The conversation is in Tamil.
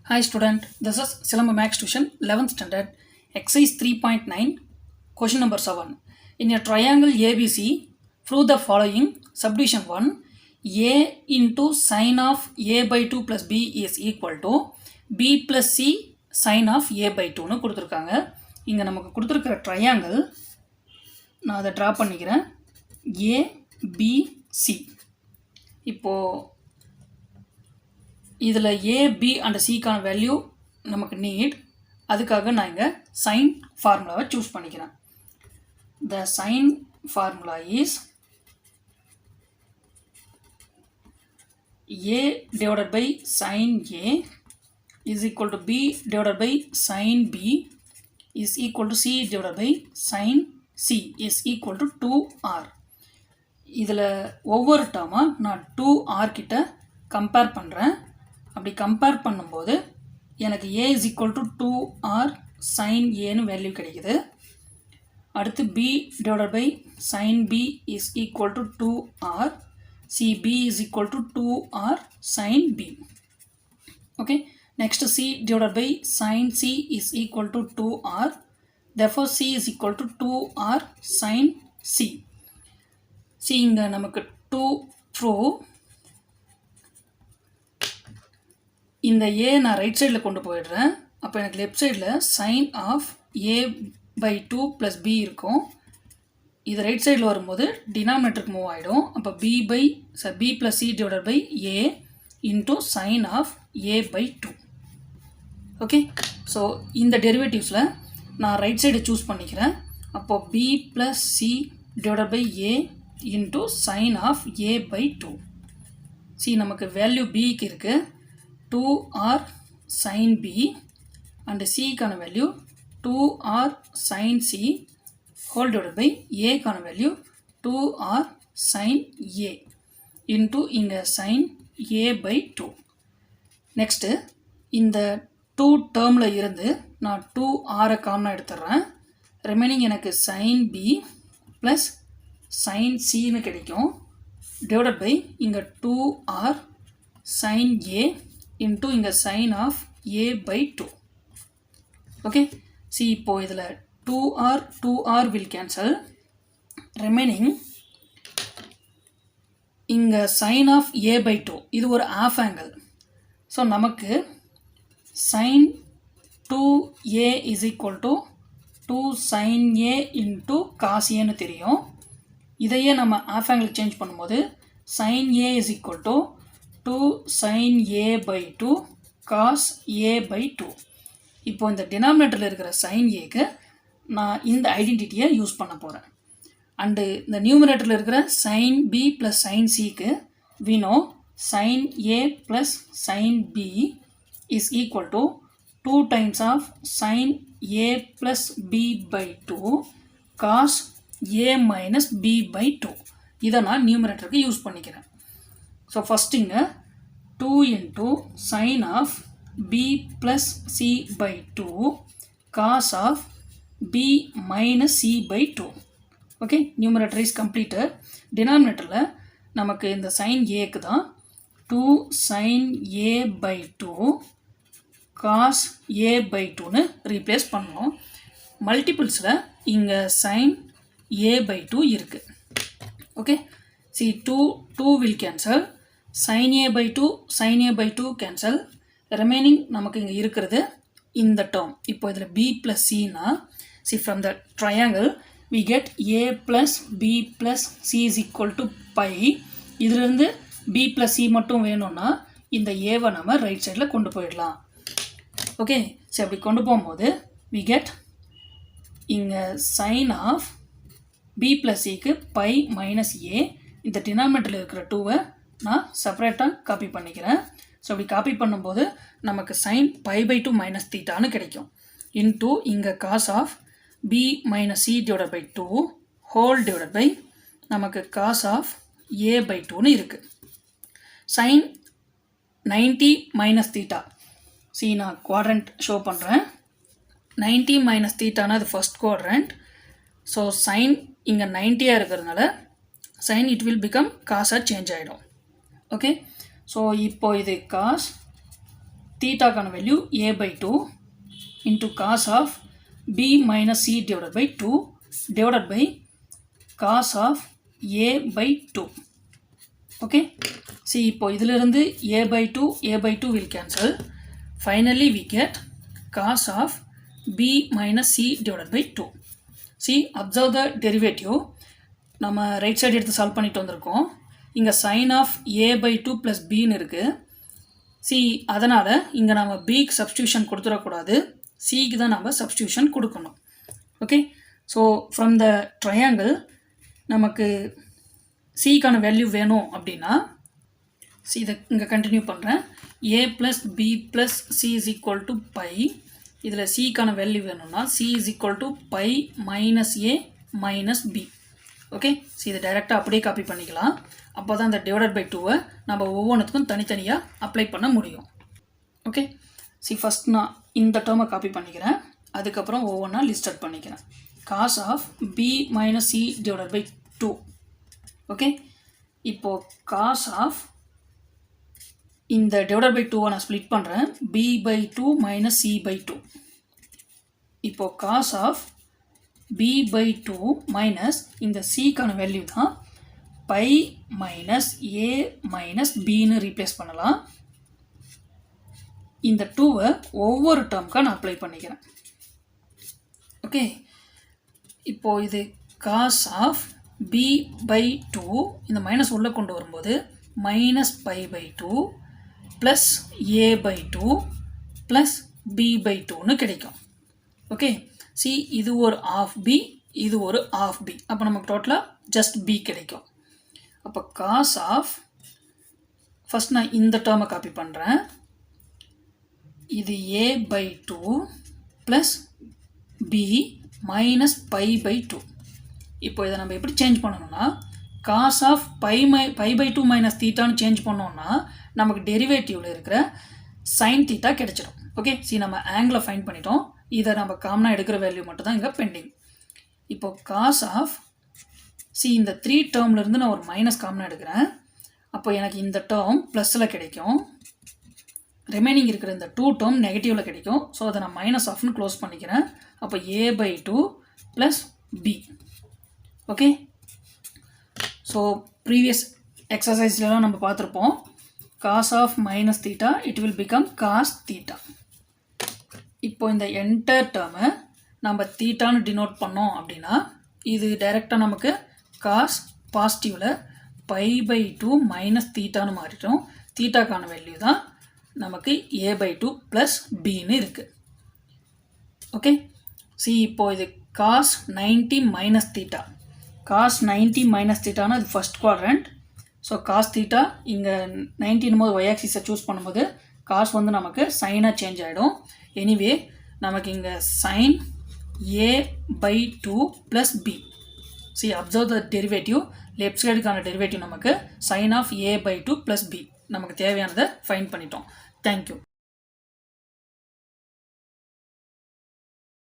Hi student, this is Silamba Max Tuition 11th standard exercise 3.9 question number 7. In a triangle ABC, prove the following. Subdivision 1, a into sine of a by 2 plus b is equal to b plus c sine of a by 2 னு கொடுத்துருக்காங்க. இங்கே நமக்கு கொடுத்துருக்கிற ட்ரையாங்கிள் நான் அதை ட்ரா பண்ணிக்கிறேன். ABC. இப்போது இதில் ஏ பி அண்ட் சிக்கான வேல்யூ நமக்கு நீட். அதுக்காக நான் இங்கே சைன் ஃபார்முலாவை சூஸ் பண்ணிக்கிறேன். The sine formula is A divided by sine A is equal to B divided by sine B is equal to C divided by sine C is equal to 2r. இதில் ஒவ்வொரு டேர்மாக நான் 2r கிட்ட கம்பேர் பண்ணுறேன். அப்படி கம்பேர் பண்ணும்போது எனக்கு a is equal to 2r sin aன்னு வேல்யூ கிடைக்குது. அடுத்து b divided by sin b is equal to 2r, cb is equal to 2r sin b. Okay, next c divided by sin c is equal to 2r, therefore c is equal to 2r sin c. see இங்கே நமக்கு 2 prove இந்த ஏ நான் ரைட் சைடில் கொண்டு போயிடுறேன். அப்போ எனக்கு லெஃப்ட் சைடில் sine of A by 2 plus B இருக்கும். இது ரைட் சைடில் வரும்போது டினாமினேட்டருக்கு மூவ் ஆகிடும். அப்போ B plus C divided by A into sine of A by 2. Okay, so இந்த டெரிவேட்டிவ்ஸில் நான் ரைட் சைடை சூஸ் பண்ணிக்கிறேன். அப்போது B plus C divided by A into sine of A by 2. C நமக்கு வேல்யூ பிக்கு இருக்குது 2r sin b and c கான value 2r sin c whole divided by a கான value 2r sin a into இங்க sin a by 2. நெக்ஸ்ட்டு இந்த 2 டேர்மில் இருந்து நான் 2r காமனாக எடுத்துடுறேன். ரிமைனிங் எனக்கு sin b plus sin cன்னு கிடைக்கும். டிவைடட் பை இங்கே 2r sin a into இங்கே sin of a by 2. okay, see இப்போ இதில் 2r will cancel, remaining இங்கே sin of a by 2 இது ஒரு half angle. ஸோ நமக்கு sin 2a is equal to 2 sin a into cos a ன்னு தெரியும். இதையே நம்ம half angle சேஞ்ச் பண்ணும்போது sin a is equal to 2 sin a by 2 cos a by 2. இப்போ இந்த டினாமினேட்டரில் இருக்கிற sin aக்கு நான் இந்த ஐடென்டிட்டியை யூஸ் பண்ண போகிறேன். அண்டு இந்த நியூமினேட்டரில் இருக்கிற sin b plus sin cக்கு we know sin a plus sin b is equal to 2 times of sin a plus b by 2 cos a minus b by 2. இதை நான் நியூமினேட்டருக்கு யூஸ் பண்ணிக்கிறேன். ஸோ ஃபஸ்ட் இங்கே 2 into sin of b plus c by 2 cos of b minus c by 2. Okay, numerator is completed. டினாமினேட்டரில் நமக்கு இந்த sin aக்கு தான் 2 sin a by 2 cos a by 2ன்னு replace பண்ணணும். மல்டிபிள்ஸில் இங்கே sin a by 2 இருக்குது. Okay, see 2 will cancel, sin a by 2 cancel, remaining நமக்கு இங்கே இருக்கிறது இந்த term. இப்போ இதில் b plus c னா see from the triangle we get a plus b plus c is equal to pi. இதிலிருந்து b plus c மட்டும் வேணும்னா இந்த a-வை நம்ம ரைட் சைடில் கொண்டு போயிடலாம். ஓகே, சரி அப்படி கொண்டு போகும்போது we get இங்கே sin of b plus cக்கு pi minus a. இந்த டினாமினேட்டரில் இருக்கிற 2-வை நான் செப்பரேட்டாக காப்பி பண்ணிக்கிறேன். ஸோ அப்படி காப்பி பண்ணும்போது நமக்கு sin pi by 2 minus தீட்டான்னு கிடைக்கும். இன்டூ இங்கே cos of b minus c divided by 2 whole divided by நமக்கு cos of a by 2ன்னு இருக்குது. sin 90 minus தீட்டா, சி நான் குவாட்ரண்ட் ஷோ பண்ணுறேன். 90 minus தீட்டானா அது ஃபர்ஸ்ட் குவாட்ரண்ட். ஸோ sin இங்கே 90 இருக்கிறதுனால sin it will become cos change ஆகிடும். ஓகே, ஸோ இப்போ இது cos தீட்டாக்கான value a by 2 into cos of b minus c divided by 2 divided by cos of a by 2. Okay, see இப்போ இதிலிருந்து a by 2 will cancel. Finally we get cos of b minus c divided by 2. See, observe the derivative. நம்ம ரைட் சைடு எடுத்து சால்வ் பண்ணிட்டு வந்திருக்கோம். இங்கே sin of a by 2 plus bன்னு இருக்குது. சி அதனால் இங்கே நம்ம பிக்கு சப்ஸ்டியூஷன் கொடுத்துடக்கூடாது, சிக்கு தான் நம்ம சப்ஸ்டியூஷன் கொடுக்கணும். Okay, so from the triangle நமக்கு சிக்கான வேல்யூ வேணும் அப்படின்னா சி இதை இங்கே கண்டினியூ பண்ணுறேன். a plus B plus C is equal to pi. இதில் சிக்கான வேல்யூ வேணும்னா C is equal to pi minus A minus B. Okay, so இதை டைரெக்டாக அப்படியே காப்பி பண்ணிக்கலாம். அப்போ தான் இந்த டிவைடட் பை 2வை நம்ம ஒவ்வொன்றுத்துக்கும் தனித்தனியாக அப்ளை பண்ண முடியும். ஓகே, சி ஃபஸ்ட் நான் இந்த டேர்மை காப்பி பண்ணிக்கிறேன், அதுக்கப்புறம் ஒவ்வொன்றா லிஸ்ட் அவுட் பண்ணிக்கிறேன். Cos of B minus C divided by 2. Okay, இப்போது காஸ் ஆஃப் இந்த டிவைடட் பை 2வை நான் ஸ்ப்ளிட் பண்ணுறேன், B by 2 minus C by 2. இப்போது cos of b by 2 minus இந்த cக்கான வேல்யூ தான் பை மைனஸ் a மைனஸ் பின்னு ரீப்ளேஸ் பண்ணலாம். இந்த 2வை ஒவ்வொரு டேர்முக்காக நான் அப்ளை பண்ணிக்கிறேன். ஓகே, இப்போது இது காஸ் ஆஃப் b by 2 இந்த மைனஸ் உள்ளே கொண்டு வரும்போது minus pi by 2 plus a by 2 plus b by 2ன்னு கிடைக்கும். ஓகே, சி இது ஒரு ஆஃப் பி, இது ஒரு ஆஃப் பி, அப்போ நமக்கு டோட்டலாக ஜஸ்ட் பி கிடைக்கும். அப்போ காஸ் ஆஃப் ஃபஸ்ட் நான் இந்த டேர்மை காப்பி பண்ணுறேன், இது a by 2 plus B minus pi by 2. இப்போ இதை நம்ம எப்படி சேஞ்ச் பண்ணணும்னா cos of pi by 2 minus தீட்டான்னு சேஞ்ச் பண்ணோம்னா நமக்கு டெரிவேட்டிவில் இருக்கிற சைன் தீட்டா கிடைச்சிடும். ஓகே, சி நம்ம ஆங்கிளை ஃபைண்ட் பண்ணிட்டோம், இதை நம்ம காமனாக எடுக்கிற வேல்யூ மட்டும் தான் இங்கே பெண்டிங். இப்போ காஸ் ஆஃப் சி இந்த 3 டேர்ம்லேருந்து நான் ஒரு மைனஸ் காமனாக எடுக்கிறேன், அப்போ எனக்கு இந்த டேர்ம் ப்ளஸில் கிடைக்கும், ரிமைனிங் இருக்கிற இந்த 2 டேர்ம் நெகட்டிவில் கிடைக்கும். ஸோ அதை நான் மைனஸ் ஆஃப்னு க்ளோஸ் பண்ணிக்கிறேன். அப்போ a by 2 plus b. Okay, so previous எக்ஸசைஸ்லாம் நம்ம பார்த்துருப்போம், cos of minus theta it will become cos theta. இப்போ இந்த என்டையர் டேர்மை நம்ம தீட்டான்னு டினோட் பண்ணோம் அப்படின்னா இது டைரெக்டாக நமக்கு காஸ் பாசிட்டிவில் பை பை 2 மைனஸ் தீட்டான்னு மாறிட்டோம். தீட்டாக்கான வேல்யூ தான் நமக்கு a by 2 ப்ளஸ் பின்னு இருக்குது. ஓகே, சி இப்போது இது cos 90 minus theta, cos 90 minus தீட்டானா இது first quadrant. So cos theta இங்கே 90 போது ஒய் ஆக்சிஸை சூஸ் பண்ணும்போது காஸ் வந்து நமக்கு சைனாக சேஞ்ச் ஆகிடும். எனிவே நமக்கு இங்கே sine a by 2 plus B. See observe the derivative, left சைடுக்கான டெரிவேட்டிவ் நமக்கு sine of a by 2 plus B. நமக்கு தேவையானதை ஃபைண்ட் பண்ணிட்டோம். தேங்க்யூ.